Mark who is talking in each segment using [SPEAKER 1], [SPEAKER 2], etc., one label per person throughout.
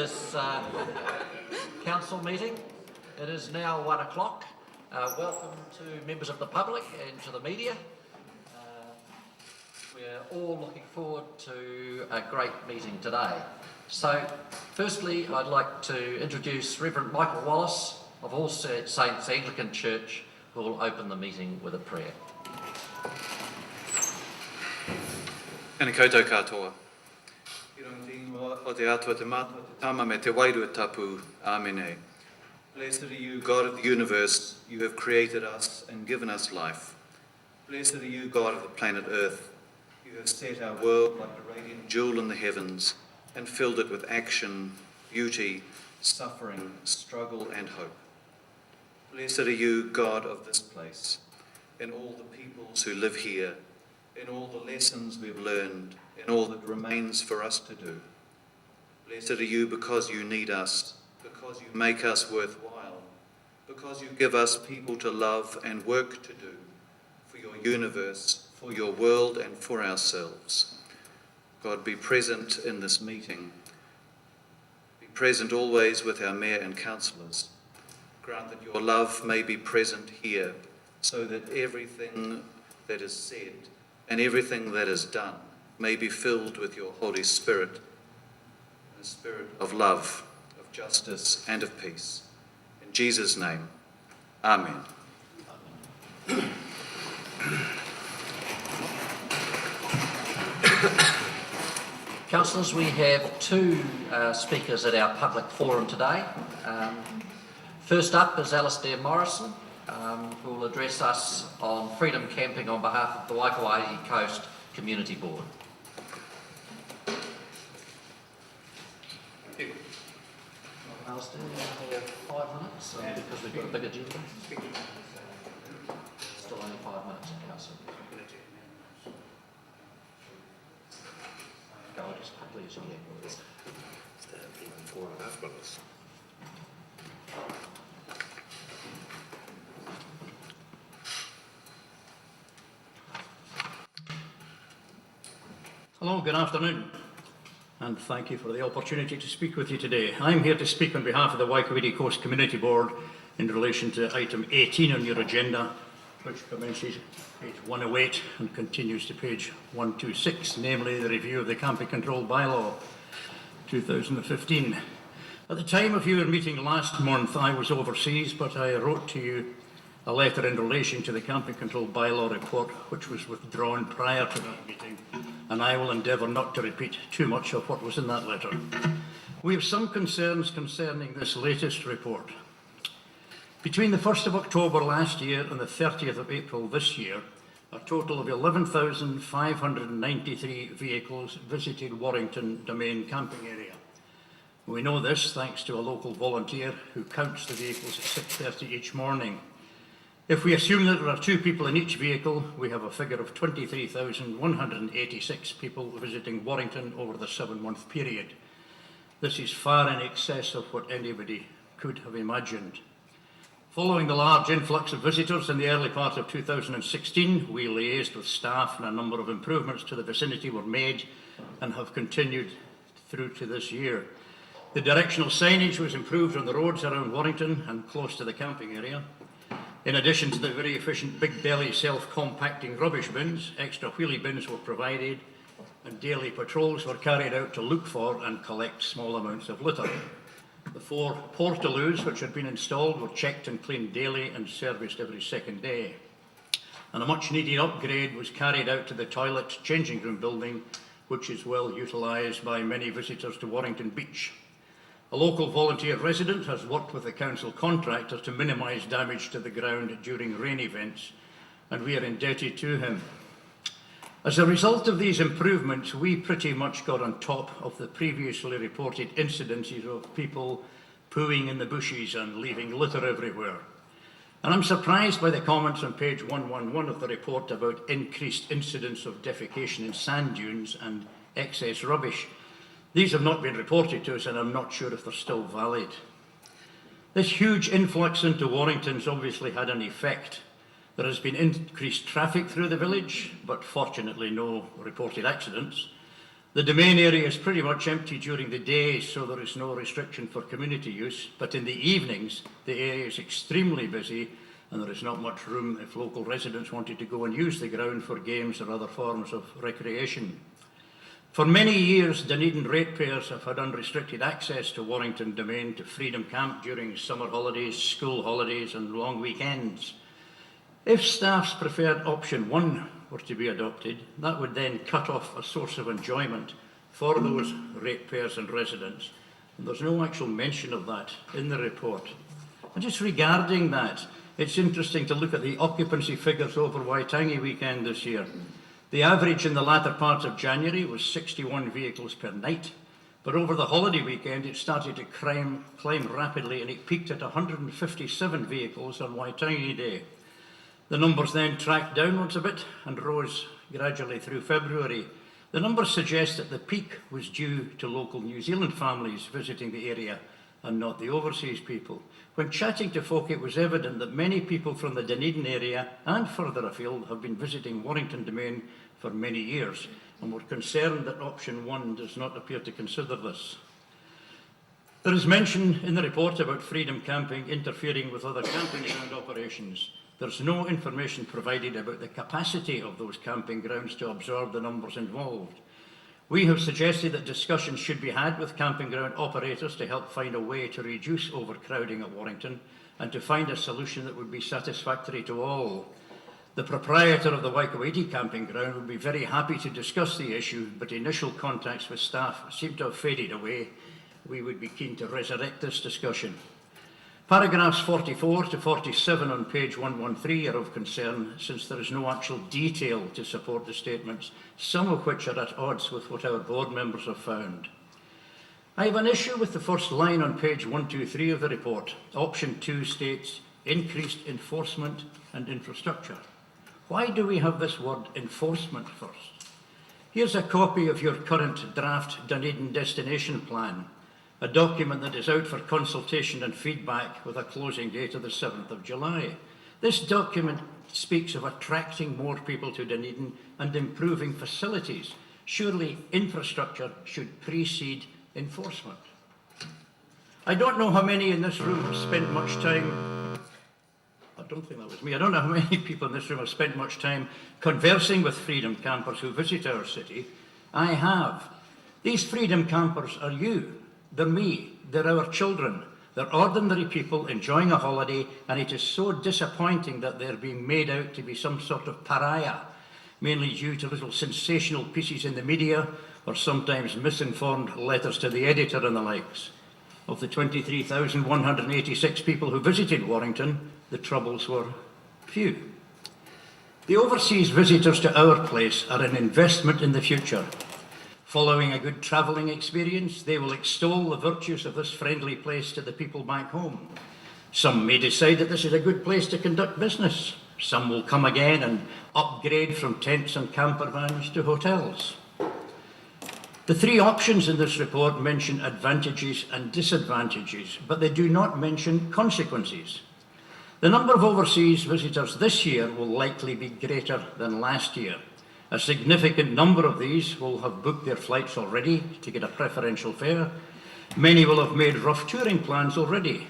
[SPEAKER 1] this council meeting. It is now 1 o'clock. Welcome to members of the public and to the media. We're all looking forward to a great meeting today. So, firstly, I'd like to introduce Reverend Michael Wallace of All Saints Anglican Church, who will open the meeting with a prayer.
[SPEAKER 2] Tēnā koutou katoa. I runga o te atua te mātua te tama me te wairua tapu. Āmene. Blessed are you, God of the universe. You have created us and given us life. Blessed are you, God of the planet Earth. You have set our world like a radiant jewel in the heavens and filled it with action, beauty, suffering, struggle and hope. Blessed are you, God of this place, and all the peoples who live here, in all the lessons we've learned, in all that remains for us to do. Blessed are you because you need us, because you make us worthwhile, because you give us people to love and work to do, for your universe, for your world and for ourselves. God, be present in this meeting. Be present always with our mayor and councillors. Grant that your love may be present here, so that everything that is said and everything that is done may be filled with your Holy Spirit, a spirit of love, of justice and of peace. In Jesus' name, Amen.
[SPEAKER 1] Councillors, we have two speakers at our public forum today. First up is Alistair Morrison, who will address us on freedom camping on behalf of the Waikouaiti Coast Community Board.
[SPEAKER 2] Thank you.
[SPEAKER 1] Alistair, you have 5 minutes because we've got a big agenda. Still only 5 minutes at council. Go on, just quickly as you can.
[SPEAKER 3] Even 4.5 minutes.
[SPEAKER 4] Hello, good afternoon, and thank you for the opportunity to speak with you today. I'm here to speak on behalf of the Waikouaiti Coast Community Board in relation to item 18 on your agenda, which commences page 108 and continues to page 126, namely the review of the Camping Control Bylaw 2015. At the time of your meeting last month, I was overseas, but I wrote to you a letter in relation to the Camping Control Bylaw report, which was withdrawn prior to that meeting, and I will endeavour not to repeat too much of what was in that letter. We have some concerns concerning this latest report. Between the 1st of October last year and the 30th of April this year, a total of 11,593 vehicles visited Warrington Domain camping area. We know this thanks to a local volunteer who counts the vehicles at 6:30 each morning. If we assume that there are 2 people in each vehicle, we have a figure of 23,186 people visiting Warrington over the 7-month period. This is far in excess of what anybody could have imagined. Following the large influx of visitors in the early part of 2016, we liaised with staff and a number of improvements to the vicinity were made and have continued through to this year. The directional signage was improved on the roads around Warrington and close to the camping area. In addition to the very efficient big belly self-compacting rubbish bins, extra wheelie bins were provided and daily patrols were carried out to look for and collect small amounts of litter. The 4 portaloos which had been installed were checked and cleaned daily and serviced every second day. And a much needed upgrade was carried out to the toilet changing room building, which is well utilised by many visitors to Warrington Beach. A local volunteer resident has worked with the council contractor to minimise damage to the ground during rain events, and we are indebted to him. As a result of these improvements, we pretty much got on top of the previously reported incidences of people pooing in the bushes and leaving litter everywhere. And I'm surprised by the comments on page 111 of the report about increased incidents of defecation in sand dunes and excess rubbish. These have not been reported to us, and I'm not sure if they're still valid. This huge influx into Warrington's obviously had an effect. There has been increased traffic through the village, but fortunately no reported accidents. The domain area is pretty much empty during the day, so there is no restriction for community use, but in the evenings the area is extremely busy and there is not much room if local residents wanted to go and use the ground for games or other forms of recreation. For many years, Dunedin ratepayers have had unrestricted access to Warrington Domain to Freedom Camp during summer holidays, school holidays and long weekends. If staff's preferred option 1 were to be adopted, that would then cut off a source of enjoyment for those ratepayers and residents. And there's no actual mention of that in the report. And just regarding that, it's interesting to look at the occupancy figures over Waitangi weekend this year. The average in the latter part of January was 61 vehicles per night, but over the holiday weekend it started to climb rapidly and it peaked at 157 vehicles on Waitangi Day. The numbers then tracked downwards a bit and rose gradually through February. The numbers suggest that the peak was due to local New Zealand families visiting the area and not the overseas people. When chatting to folk, it was evident that many people from the Dunedin area and further afield have been visiting Warrington Domain for many years and were concerned that option 1 does not appear to consider this. There is mention in the report about freedom camping interfering with other camping ground operations. There's no information provided about the capacity of those camping grounds to absorb the numbers involved. We have suggested that discussions should be had with camping ground operators to help find a way to reduce overcrowding at Warrington and to find a solution that would be satisfactory to all. The proprietor of the Waikouiti camping ground would be very happy to discuss the issue, but initial contacts with staff seem to have faded away. We would be keen to resurrect this discussion. Paragraphs 44 to 47 on page 113 are of concern, since there is no actual detail to support the statements, some of which are at odds with what our board members have found. I have an issue with the first line on page 123 of the report. Option 2 states, increased enforcement and infrastructure. Why do we have this word enforcement first? Here's a copy of your current draft Dunedin destination plan, a document that is out for consultation and feedback with a closing date of the 7th of July. This document speaks of attracting more people to Dunedin and improving facilities. Surely infrastructure should precede enforcement. I don't know how many in this room have spent much time, I don't think that was me, I don't know how many people in this room have spent much time conversing with freedom campers who visit our city. I have. These freedom campers are you. They're me, they're our children, they're ordinary people enjoying a holiday, and it is so disappointing that they're being made out to be some sort of pariah, mainly due to little sensational pieces in the media or sometimes misinformed letters to the editor and the likes. Of the 23,186 people who visited Warrington, the troubles were few. The overseas visitors to our place are an investment in the future. Following a good travelling experience, they will extol the virtues of this friendly place to the people back home. Some may decide that this is a good place to conduct business. Some will come again and upgrade from tents and camper vans to hotels. The 3 options in this report mention advantages and disadvantages, but they do not mention consequences. The number of overseas visitors this year will likely be greater than last year. A significant number of these will have booked their flights already to get a preferential fare. Many will have made rough touring plans already.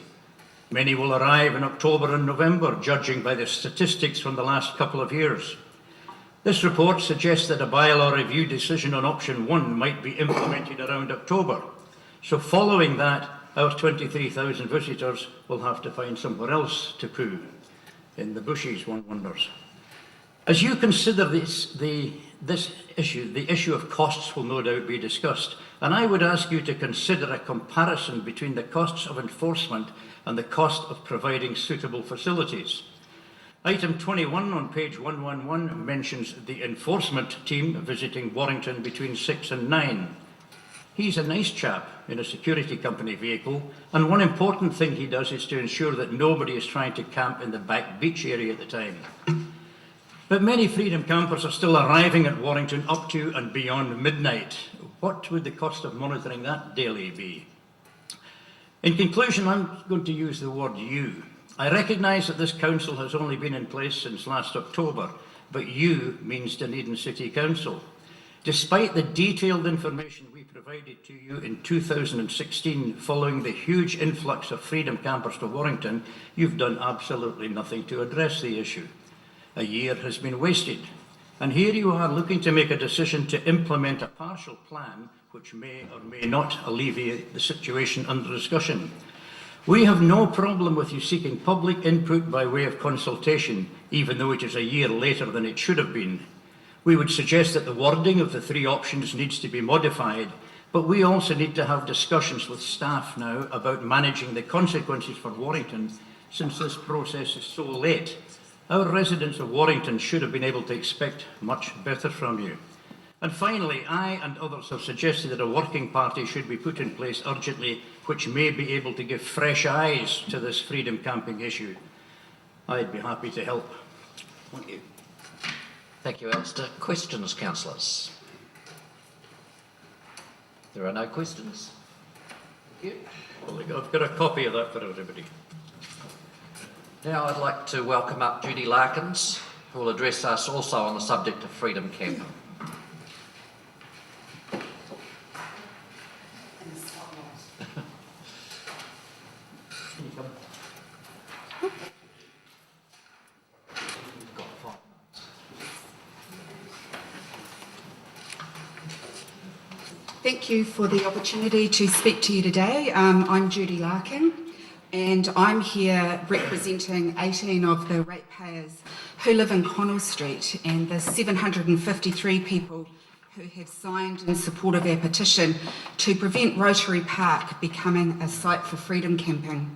[SPEAKER 4] Many will arrive in October and November, judging by the statistics from the last couple of years. This report suggests that a bylaw review decision on option 1 might be implemented around October. So following that, our 23,000 visitors will have to find somewhere else to poo. In the bushes, one wonders. As you consider this issue, the issue of costs will no doubt be discussed, and I would ask you to consider a comparison between the costs of enforcement and the cost of providing suitable facilities. Item 21 on page 111 mentions the enforcement team visiting Warrington between 6 and 9. He's a nice chap in a security company vehicle, and one important thing he does is to ensure that nobody is trying to camp in the back beach area at the time. But many freedom campers are still arriving at Warrington up to and beyond midnight. What would the cost of monitoring that daily be? In conclusion, I'm going to use the word you. I recognise that this council has only been in place since last October, but you means Dunedin City Council. Despite the detailed information we provided to you in 2016 following the huge influx of freedom campers to Warrington, you've done absolutely nothing to address the issue. A year has been wasted, and here you are looking to make a decision to implement a partial plan which may or may not alleviate the situation under discussion. We have no problem with you seeking public input by way of consultation, even though it is a year later than it should have been. We would suggest that the wording of the three options needs to be modified, but we also need to have discussions with staff now about managing the consequences for Warrington, since this process is so late. Our residents of Warrington should have been able to expect much better from you. And finally, I and others have suggested that a working party should be put in place urgently, which may be able to give fresh eyes to this freedom camping issue. I'd be happy to help. Thank you.
[SPEAKER 1] Thank you, Alistair. Questions, councillors? There are no questions. Thank you.
[SPEAKER 4] Well, I've got a copy of that for everybody.
[SPEAKER 1] Now I'd like to welcome up Judy Larkins, who will address us also on the subject of freedom camping.
[SPEAKER 5] Thank you for the opportunity to speak to you today. I'm Judy Larkin, and I'm here representing 18 of the ratepayers who live in Connell Street and the 753 people who have signed in support of our petition to prevent Rotary Park becoming a site for freedom camping.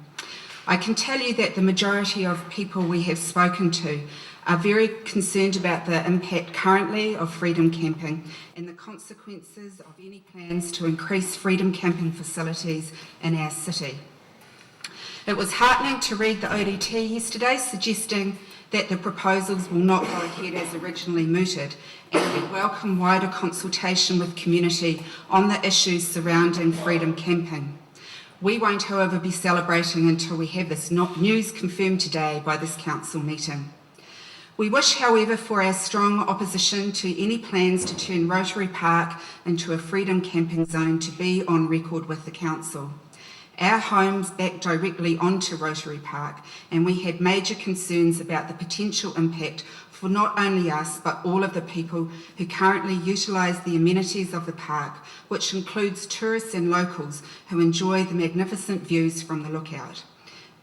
[SPEAKER 5] I can tell you that the majority of people we have spoken to are very concerned about the impact currently of freedom camping and the consequences of any plans to increase freedom camping facilities in our city. It was heartening to read the ODT yesterday suggesting that the proposals will not go ahead as originally mooted, and we welcome wider consultation with community on the issues surrounding freedom camping. We won't, however, be celebrating until we have this news confirmed today by this council meeting. We wish, however, for our strong opposition to any plans to turn Rotary Park into a freedom camping zone to be on record with the council. Our homes back directly onto Rotary Park, and we had major concerns about the potential impact for not only us but all of the people who currently utilise the amenities of the park, which includes tourists and locals who enjoy the magnificent views from the lookout.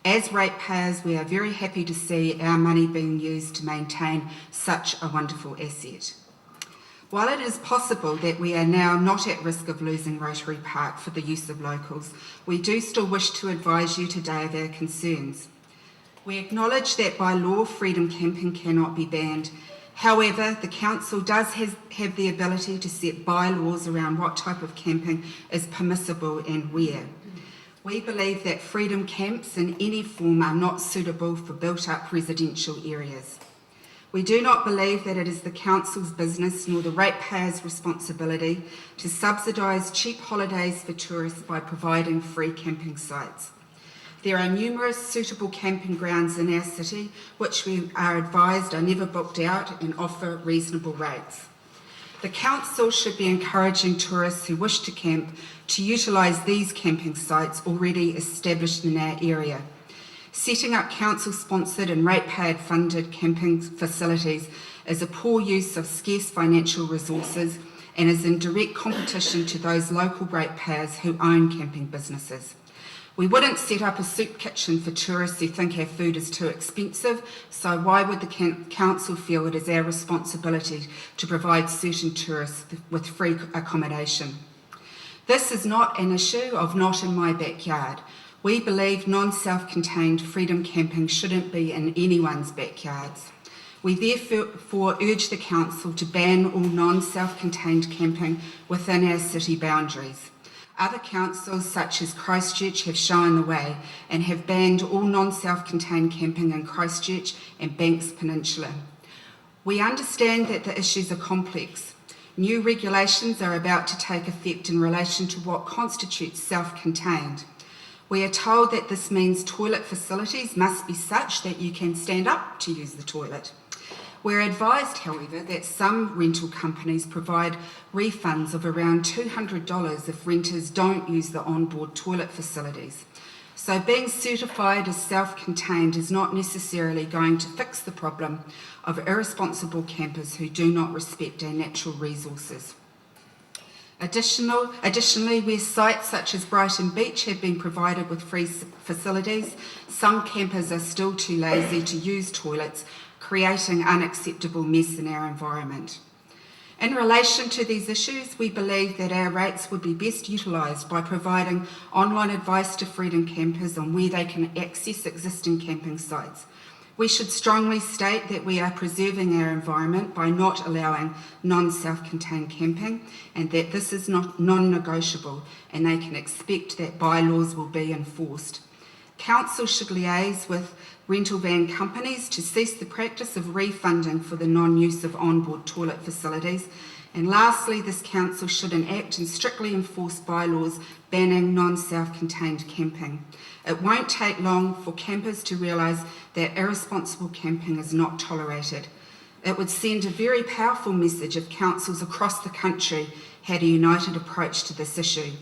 [SPEAKER 5] As ratepayers, we are very happy to see our money being used to maintain such a wonderful asset. While it is possible that we are now not at risk of losing Rotary Park for the use of locals, we do still wish to advise you today of our concerns. We acknowledge that by law freedom camping cannot be banned. However, the council does have the ability to set bylaws around what type of camping is permissible and where. We believe that freedom camps in any form are not suitable for built-up residential areas. We do not believe that it is the council's business nor the ratepayers' responsibility to subsidise cheap holidays for tourists by providing free camping sites. There are numerous suitable camping grounds in our city which we are advised are never booked out and offer reasonable rates. The council should be encouraging tourists who wish to camp to utilise these camping sites already established in our area. Setting up council-sponsored and ratepayer-funded camping facilities is a poor use of scarce financial resources and is in direct competition to those local ratepayers who own camping businesses. We wouldn't set up a soup kitchen for tourists who think our food is too expensive, so why would the council feel it is our responsibility to provide certain tourists with free accommodation? This is not an issue of not in my backyard. We believe non-self-contained freedom camping shouldn't be in anyone's backyards. We therefore urge the council to ban all non-self-contained camping within our city boundaries. Other councils, such as Christchurch, have shown the way and have banned all non-self-contained camping in Christchurch and Banks Peninsula. We understand that the issues are complex. New regulations are about to take effect in relation to what constitutes self-contained. We are told that this means toilet facilities must be such that you can stand up to use the toilet. We're advised, however, that some rental companies provide refunds of around $200 if renters don't use the onboard toilet facilities. So being certified as self-contained is not necessarily going to fix the problem of irresponsible campers who do not respect our natural resources. Additionally, where sites such as Brighton Beach have been provided with free facilities, some campers are still too lazy to use toilets, creating unacceptable mess in our environment. In relation to these issues, we believe that our rates would be best utilised by providing online advice to Freedom campers on where they can access existing camping sites. We should strongly state that we are preserving our environment by not allowing non-self-contained camping, and that this is not non-negotiable, and they can expect that bylaws will be enforced. Council should liaise with rental van companies to cease the practice of refunding for the non-use of onboard toilet facilities. And lastly, this council should enact and strictly enforce bylaws banning non-self-contained camping. It won't take long for campers to realise that irresponsible camping is not tolerated. It would send a very powerful message if councils across the country had a united approach to this issue.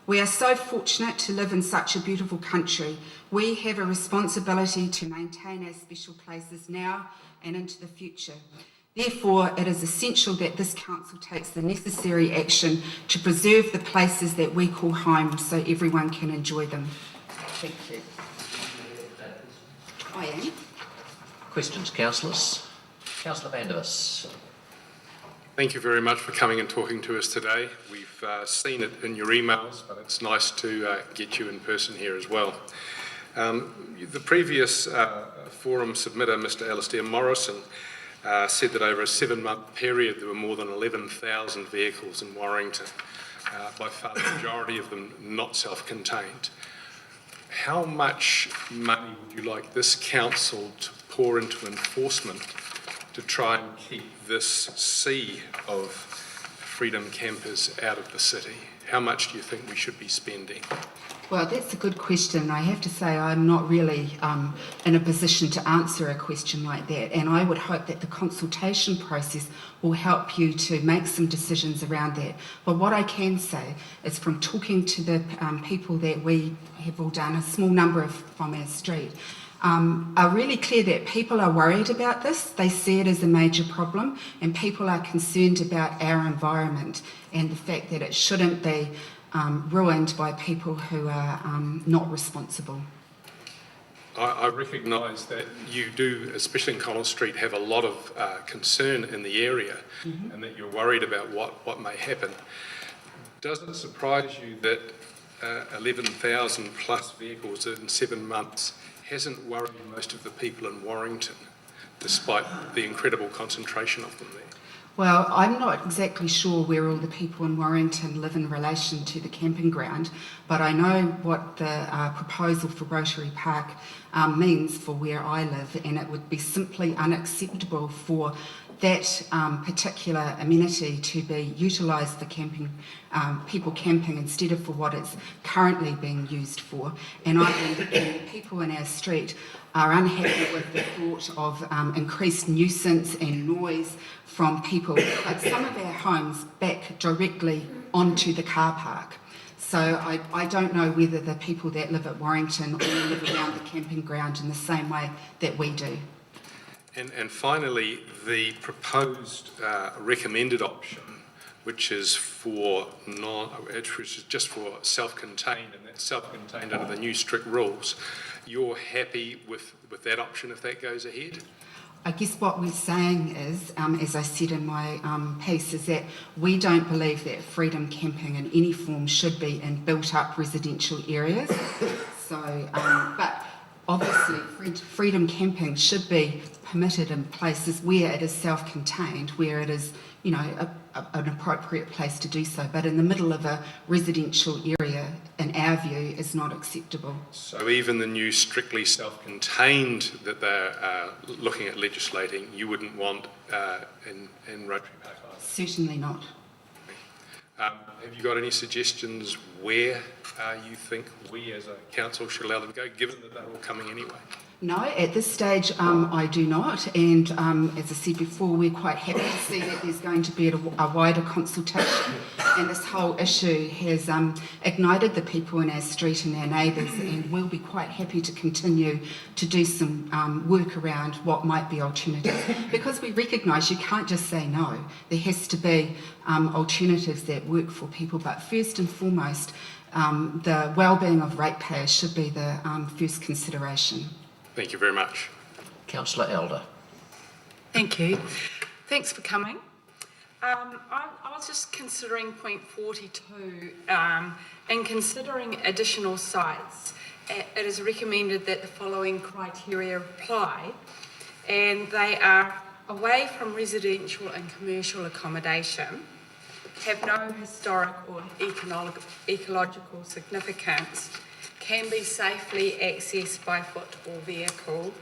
[SPEAKER 5] We are so fortunate to live in such a beautiful country. We have a responsibility to maintain our special places now and into the future. Therefore, it is essential that this council takes the necessary action to preserve the places that we call home so everyone can enjoy them. Thank you. I am.
[SPEAKER 1] Questions, councillors? Councillor Vandevers.
[SPEAKER 3] Thank you very much for coming and talking to us today. We've seen it in your emails, but it's nice to get you in person here as well. The previous forum submitter, Mr. Alastair Morrison, said that over a 7-month period there were more than 11,000 vehicles in Warrington, by far the majority of them not self-contained. How much money would you like this council to pour into enforcement to try and keep this sea of Freedom campers out of the city? How much do you think we should be spending?
[SPEAKER 5] Well, that's a good question. I have to say I'm not really in a position to answer a question like that, and I would hope that the consultation process will help you to make some decisions around that. But what I can say is, from talking to the people that we have all done, a small number from our street, are really clear that people are worried about this. They see it as a major problem, and people are concerned about our environment and the fact that it shouldn't be ruined by people who are not responsible.
[SPEAKER 3] I recognise that you do, especially in Collins Street, have a lot of concern in the area, and that you're worried about what may happen. Does it surprise you that 11,000 plus vehicles in 7 months hasn't worried most of the people in Warrington, despite the incredible concentration of them there?
[SPEAKER 5] Well, I'm not exactly sure where all the people in Warrington live in relation to the camping ground, but I know what the proposal for Rotary Park means for where I live, and it would be simply unacceptable for that particular amenity to be utilised for camping, people camping, instead of for what it's currently being used for. And I think the people in our street are unhappy with the thought of increased nuisance and noise from people at some of our homes back directly onto the car park. So I don't know whether the people that live at Warrington all live around the camping ground in the same way that we do.
[SPEAKER 3] And finally, the proposed recommended option, which is just for self-contained, and that's self-contained under the new strict rules. You're happy with that option if that goes ahead?
[SPEAKER 5] I guess what we're saying is, as I said in my piece, is that we don't believe that freedom camping in any form should be in built-up residential areas. So, but obviously, freedom camping should be permitted in places where it is self-contained, where it is, you know, an appropriate place to do so. But in the middle of a residential area, in our view, is not acceptable.
[SPEAKER 3] So even the new strictly self-contained that they're looking at legislating, you wouldn't want in Rotary Park either?
[SPEAKER 5] Certainly not.
[SPEAKER 3] Have you got any suggestions where you think we as a council should allow them to go, given that they're all coming anyway?
[SPEAKER 5] No, at this stage I do not, and as I said before, we're quite happy to see that there's going to be a wider consultation, and this whole issue has ignited the people in our street and our neighbours, and we'll be quite happy to continue to do some work around what might be alternatives, because we recognise you can't just say no. There has to be alternatives that work for people, but first and foremost, the well-being of ratepayers should be the first consideration.
[SPEAKER 3] Thank you very much.
[SPEAKER 1] Councillor Elder.
[SPEAKER 6] Thank you. Thanks for coming. I was just considering point 42, and considering additional sites, it is recommended that the following criteria apply, and they are away from residential and commercial accommodation, have no historic or ecological significance, can be safely accessed by foot or vehicle,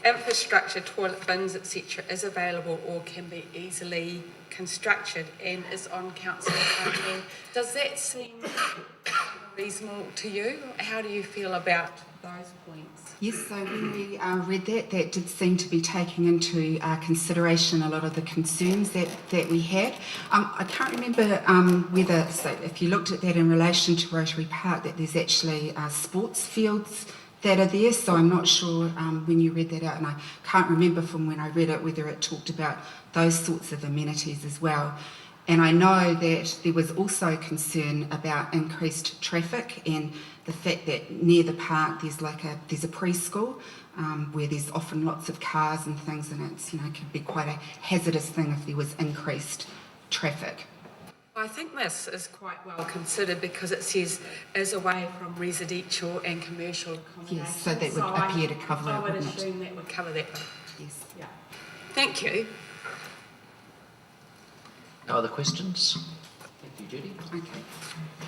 [SPEAKER 6] infrastructure, toilet bins, etc. is available or can be easily constructed and is on council property. Does that seem reasonable to you? How do you feel about those points?
[SPEAKER 5] Yes, so when we read that did seem to be taking into consideration a lot of the concerns that we had. I can't remember whether, so if you looked at that in relation to Rotary Park, that there's actually sports fields that are there, so I'm not sure when you read that out, and I can't remember from when I read it whether it talked about those sorts of amenities as well. And I know that there was also concern about increased traffic and the fact that near the park there's a preschool where there's often lots of cars and things, and it's can be quite a hazardous thing if there was increased traffic.
[SPEAKER 6] I think this is quite well considered because it says is away from residential and commercial accommodation.
[SPEAKER 5] Yes, so that would appear to cover it,
[SPEAKER 6] I would
[SPEAKER 5] wouldn't it?
[SPEAKER 6] assume that would cover that.
[SPEAKER 5] Yes.
[SPEAKER 6] Yeah. Thank you.
[SPEAKER 1] No other questions? Thank you, Judy.
[SPEAKER 5] Okay.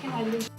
[SPEAKER 6] Can I leave?